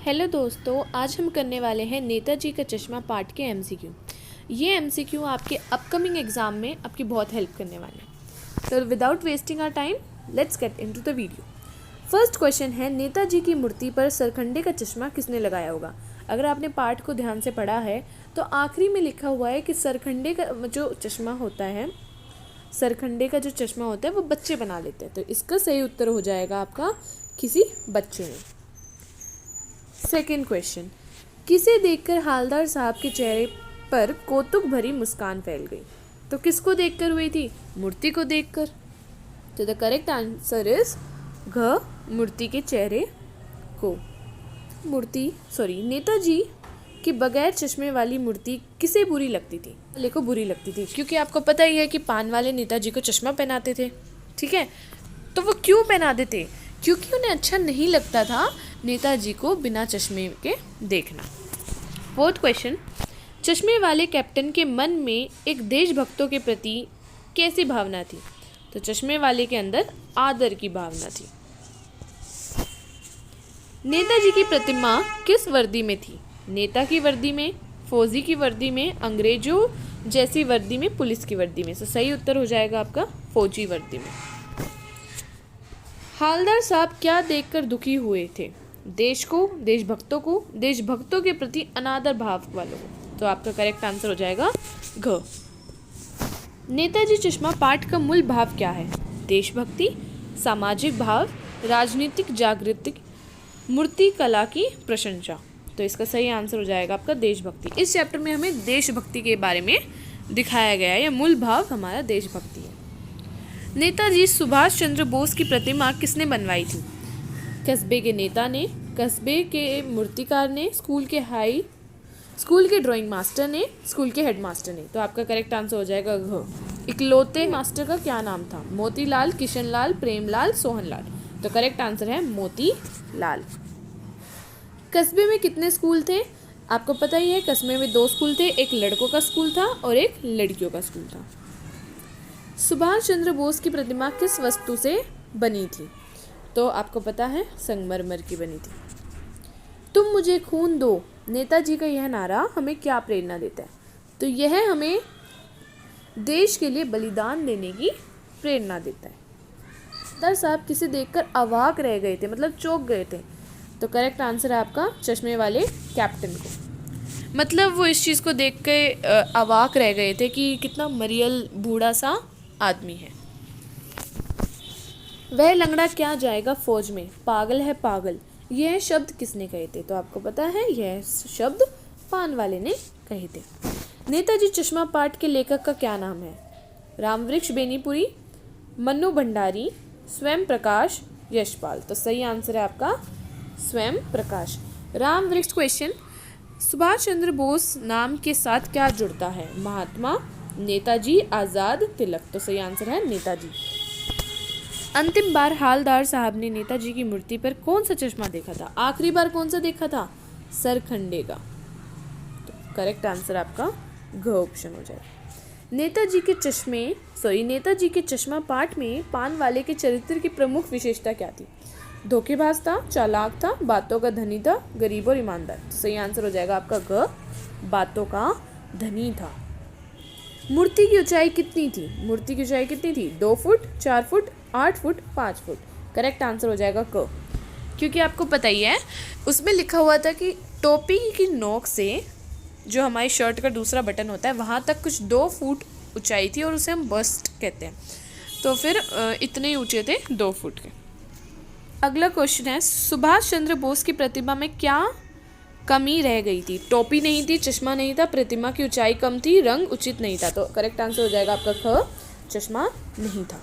Hello दोस्तों, आज हम करने वाले हैं नेताजी का चश्मा पार्ट के एमसीक्यू। ये एमसीक्यू आपके अपकमिंग एग्ज़ाम में आपकी बहुत हेल्प करने वाले हैं। तो without wasting our time let's get into the video. First question है, नेताजी की मूर्ति पर सरखंडे का चश्मा किसने लगाया होगा। अगर आपने पार्ट को ध्यान से पढ़ा है तो आखिरी में लिखा हुआ है कि सरखंडे का जो चश्मा होता है, सरखंडे का जो चश्मा होता है वो बच्चे बना लेते हैं। तो इसका सही उत्तर हो जाएगा आपका किसी बच्चे ने। सेकेंड क्वेश्चन, किसे देखकर हालदार साहब के चेहरे पर कौतुक भरी मुस्कान फैल गई। तो किसको देखकर हुई थी? मूर्ति को देखकर। तो द करेक्ट आंसर इज घ, मूर्ति के चेहरे को। नेताजी की बगैर चश्मे वाली मूर्ति किसे बुरी लगती थी? वाले को बुरी लगती थी, क्योंकि आपको पता ही है कि पान वाले नेताजी को चश्मा पहनाते थे। ठीक है, तो वो क्यों पहनाते थे? क्योंकि उन्हें अच्छा नहीं लगता था नेताजी को बिना चश्मे के देखना। फोर्थ क्वेश्चन, चश्मे वाले कैप्टन के मन में एक देशभक्तों के प्रति कैसी भावना थी? तो चश्मे वाले के अंदर आदर की भावना थी। नेताजी की प्रतिमा किस वर्दी में थी? नेता की वर्दी में, फौजी की वर्दी में, अंग्रेजों जैसी वर्दी में, पुलिस की वर्दी में। तो सही उत्तर हो जाएगा आपका फौजी वर्दी में। हालदार साहब क्या देखकर दुखी हुए थे? देश को, देशभक्तों को, देशभक्तों के प्रति अनादर भाव वालों को। तो आपका करेक्ट आंसर हो जाएगा घ। नेताजी चश्मा पाठ का मूल भाव क्या है? देशभक्ति, सामाजिक भाव, राजनीतिक जागृति, मूर्ति कला की प्रशंसा। तो इसका सही आंसर हो जाएगा आपका देशभक्ति। इस चैप्टर में हमें देशभक्ति के बारे में दिखाया गया है। यह मूल भाव हमारा देशभक्ति है। नेताजी सुभाष चंद्र बोस की प्रतिमा किसने बनवाई थी? कस्बे के नेता ने, कस्बे के मूर्तिकार ने, स्कूल के ड्राइंग मास्टर ने, स्कूल के हेडमास्टर ने। तो आपका करेक्ट आंसर हो जाएगा घ। इकलौते मास्टर का क्या नाम था? मोतीलाल, किशनलाल, प्रेमलाल, सोहनलाल। तो करेक्ट आंसर है मोतीलाल। कस्बे में कितने स्कूल थे? आपको पता ही है, कस्बे में 2 स्कूल थे। एक लड़कों का स्कूल था और एक लड़कियों का स्कूल था। सुभाष चंद्र बोस की प्रतिमा किस वस्तु से बनी थी? तो आपको पता है संगमरमर की बनी थी। तुम मुझे खून दो, नेताजी का यह नारा हमें क्या प्रेरणा देता है? तो यह हमें देश के लिए बलिदान देने की प्रेरणा देता है। हालदार साहब किसे देखकर अवाक रह गए थे, मतलब चौंक गए थे? तो करेक्ट आंसर है आपका चश्मे वाले कैप्टन को। मतलब वो इस चीज़ को देख के अवाक रह गए थे कि कितना मरियल बूढ़ा सा आदमी है। वह लंगड़ा क्या जाएगा फौज में, पागल है पागल। यह शब्द किसने कहे थे? तो आपको पता है यह शब्द पान वाले ने कहे थे। नेताजी चश्मा पाठ के लेखक का क्या नाम है? रामवृक्ष बेनीपुरी, मन्नू भंडारी, स्वयं प्रकाश, यशपाल। तो सही आंसर है आपका स्वयं प्रकाश। रामवृक्ष क्वेश्चन, सुभाष चंद्र बोस नाम के साथ क्या जुड़ता है? महात्मा, नेताजी, आज़ाद, तिलक। तो सही आंसर है नेताजी। अंतिम बार हालदार साहब ने नेताजी की मूर्ति पर कौन सा चश्मा देखा था? आखिरी बार कौन सा देखा था? सरखंडे का। तो करेक्ट आंसर आपका घ ऑप्शन हो जाएगा। नेताजी के चश्मा पाठ में पान वाले के चरित्र की प्रमुख विशेषता क्या थी? धोखेबाज था, चालाक था, बातों का धनी था, गरीब और ईमानदार। तो सही आंसर हो जाएगा आपका घ, बातों का धनी था। मूर्ति की ऊंचाई कितनी थी? मूर्ति की ऊंचाई कितनी थी? 2 foot, 4 foot, 8 foot, 5 foot. Correct answer हो जाएगा क, क्योंकि आपको पता ही है उसमें लिखा हुआ था कि टोपी की नोक से जो हमारी शर्ट का दूसरा बटन होता है वहाँ तक कुछ 2 फुट ऊंचाई थी और उसे हम बस्ट कहते हैं। तो फिर इतने ही ऊंचे थे 2 फुट के। अगला क्वेश्चन है, सुभाष चंद्र बोस की प्रतिमा में क्या कमी रह गई थी? टोपी नहीं थी, चश्मा नहीं था, प्रतिमा की ऊंचाई कम थी, रंग उचित नहीं था। तो करेक्ट आंसर हो जाएगा आपका ख, चश्मा नहीं था।